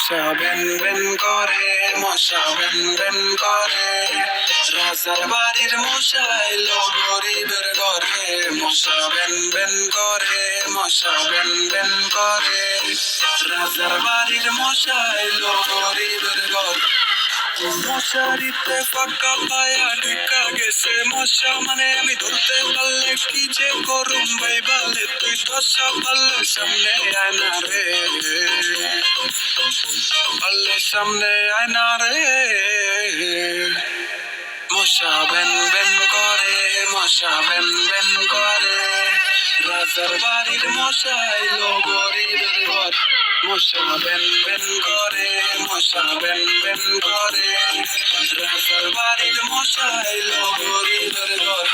মশা Ben Ben করে, মশা বেন বেন করে, রাজার বাড়ির মশা এলো গরিবের ঘরে। মশা বেন বেন করে, মশা বেন বেন করে, রাজার বাড়ির মশা এলো গরিবের ঘরে। মশারিতে ফাঁকা পায়া ঢুকা গেছে মশা, মানে আমি ধরতে পারলে কি যে করুম ভাই বালে, তুই দশা পারলে সামনে আয় না রে, পারলে সামনে আয় না রে। মশা বেন বেন করে, মশা বেন বেন করে, রাজার বাড়ির মশা এলো গরিবের ঘর। মশা বেন বেন করে, মশা বেন বেন করে, রাজার বাড়ির মশা এলো গরিবের ঘর।